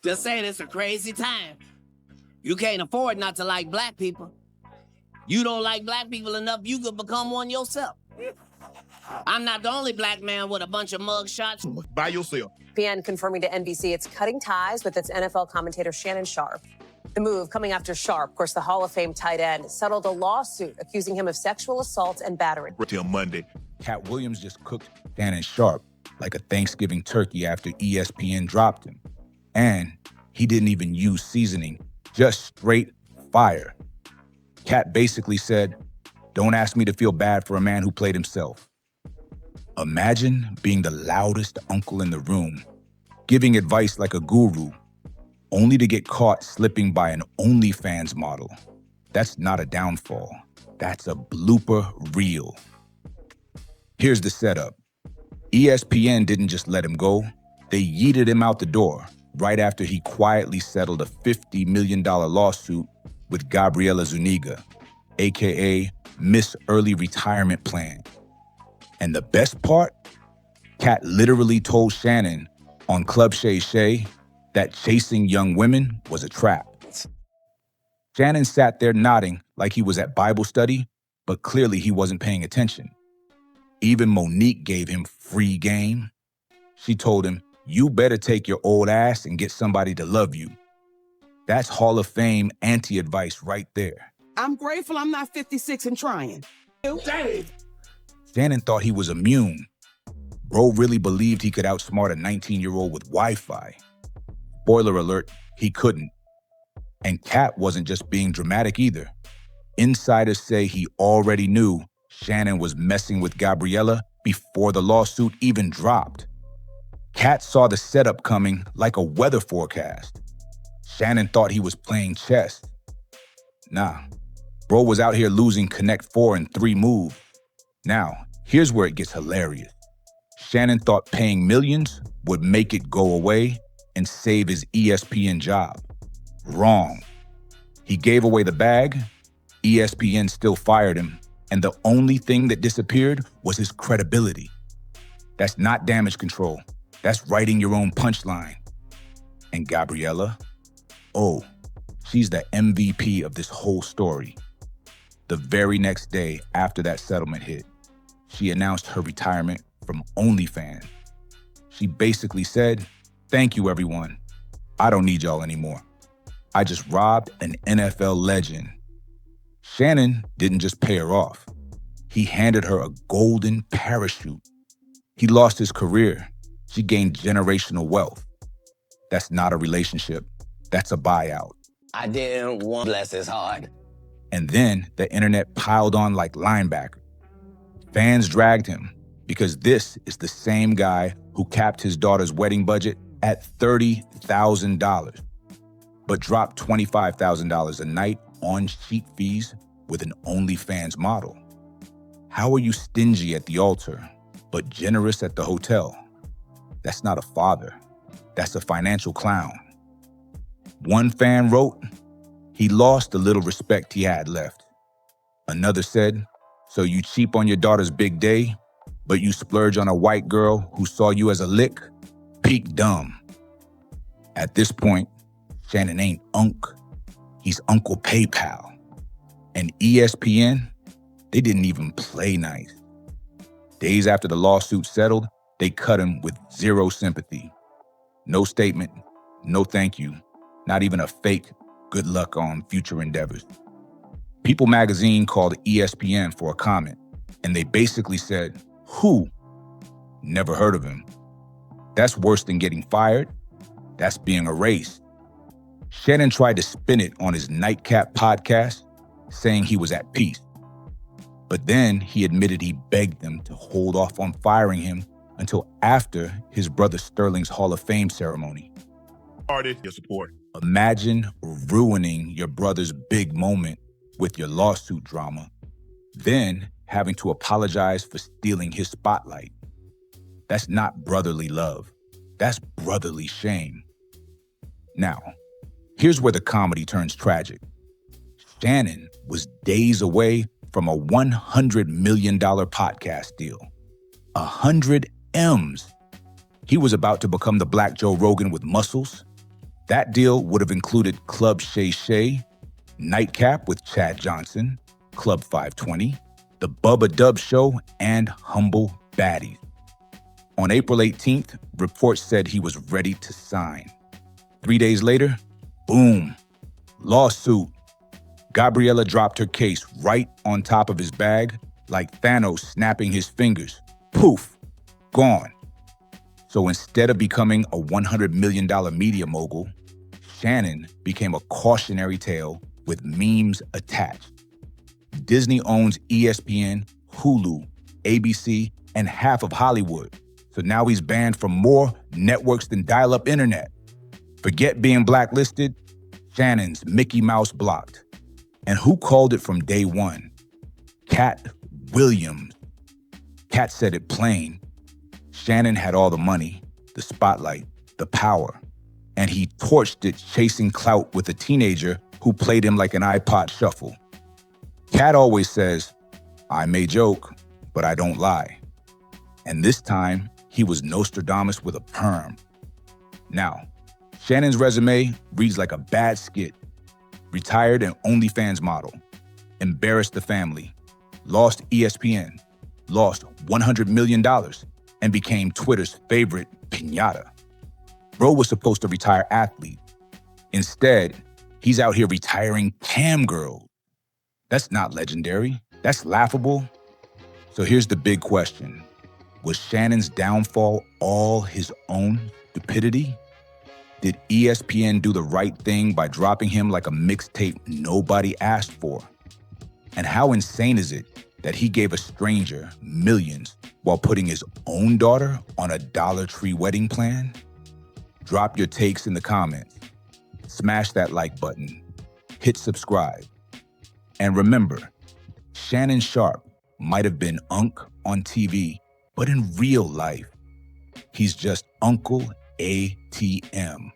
Just saying, it's a crazy time. You can't afford not to like black people. You don't like black people enough, you could become one yourself. I'm not the only black man with a bunch of mug shots. By yourself. ESPN confirming to NBC it's cutting ties with its NFL commentator Shannon Sharpe. The move coming after Sharpe, of course, the Hall of Fame tight end, settled a lawsuit accusing him of sexual assault and battery. Till Monday. Katt Williams just cooked Shannon Sharpe like a Thanksgiving turkey after ESPN dropped him. And he didn't even use seasoning, just straight fire. Katt basically said, "Don't ask me to feel bad for a man who played himself." Imagine being the loudest uncle in the room, giving advice like a guru, only to get caught slipping by an OnlyFans model. That's not a downfall. That's a blooper reel. Here's the setup. ESPN didn't just let him go. They yeeted him out the door right after he quietly settled a $50 million lawsuit with Gabriela Zuniga, aka Miss Early Retirement Plan. And the best part? Katt literally told Shannon on Club Shay Shay that chasing young women was a trap. Shannon sat there nodding like he was at Bible study, but clearly he wasn't paying attention. Even Monique gave him free game. She told him, "You better take your old ass and get somebody to love you." That's Hall of Fame anti-advice right there. I'm grateful I'm not 56 and trying. Dang. Shannon thought he was immune. Bro really believed he could outsmart a 19-year-old with Wi-Fi. Spoiler alert, he couldn't. And Katt wasn't just being dramatic either. Insiders say he already knew Shannon was messing with Gabriela before the lawsuit even dropped. Katt saw the setup coming like a weather forecast. Shannon thought he was playing chess. Nah, bro was out here losing Connect 4 in 3 moves. Now, here's where it gets hilarious. Shannon thought paying millions would make it go away and save his ESPN job. Wrong. He gave away the bag, ESPN still fired him, and the only thing that disappeared was his credibility. That's not damage control. That's writing your own punchline. And Gabriela? Oh, she's the MVP of this whole story. The very next day after that settlement hit, she announced her retirement from OnlyFans. She basically said, "Thank you, everyone. I don't need y'all anymore. I just robbed an NFL legend." Shannon didn't just pay her off. He handed her a golden parachute. He lost his career. She gained generational wealth. That's not a relationship. That's a buyout. I didn't want bless his heart. And then the internet piled on like linebacker. Fans dragged him because this is the same guy who capped his daughter's wedding budget at $30,000, but dropped $25,000 a night on sheet fees with an OnlyFans model. How are you stingy at the altar, but generous at the hotel? That's not a father. That's a financial clown. One fan wrote, "He lost the little respect he had left." Another said, "So you cheap on your daughter's big day, but you splurge on a white girl who saw you as a lick? Peak dumb." At this point, Shannon ain't Unc. He's Uncle PayPal. And ESPN, they didn't even play nice. Days after the lawsuit settled, they cut him with zero sympathy. No statement, no thank you, not even a fake good luck on future endeavors. People magazine called ESPN for a comment, and they basically said, "Who? Never heard of him." That's worse than getting fired. That's being erased. Shannon tried to spin it on his Nightcap podcast, saying he was at peace. But then he admitted he begged them to hold off on firing him until after his brother Sterling's Hall of Fame ceremony. Party, your support. Imagine ruining your brother's big moment with your lawsuit drama, then having to apologize for stealing his spotlight. That's not brotherly love. That's brotherly shame. Now, here's where the comedy turns tragic. Shannon was days away from a $100 million podcast deal. 100 M's. He was about to become the Black Joe Rogan with muscles. That deal would have included Club Shay Shay, Nightcap with Chad Johnson, Club 520, The Bubba Dub Show, and Humble Baddies. On April 18th, reports said he was ready to sign. 3 days later, boom, lawsuit. Gabriella dropped her case right on top of his bag, like Thanos snapping his fingers. Poof, gone. So instead of becoming a $100 million media mogul, Shannon became a cautionary tale with memes attached. Disney owns ESPN, Hulu, ABC, and half of Hollywood. So now he's banned from more networks than dial-up internet. Forget being blacklisted, Shannon's Mickey Mouse blocked. And who called it from day one? Katt Williams. Katt said it plain. Shannon had all the money, the spotlight, the power, and he torched it chasing clout with a teenager who played him like an iPod shuffle. Katt always says, I may joke, but I don't lie. And this time, he was Nostradamus with a perm. Now, Shannon's resume reads like a bad skit. Retired and OnlyFans model. Embarrassed the family. Lost ESPN. Lost $100 million and became Twitter's favorite piñata. Bro was supposed to retire athlete. Instead, he's out here retiring cam girl. That's not legendary. That's laughable. So here's the big question. Was Shannon's downfall all his own stupidity? Did ESPN do the right thing by dropping him like a mixtape nobody asked for? And how insane is it that he gave a stranger millions while putting his own daughter on a Dollar Tree wedding plan? Drop your takes in the comments. Smash that like button. Hit subscribe. And remember, Shannon Sharpe might have been Unc on TV, but in real life, he's just Uncle ATM.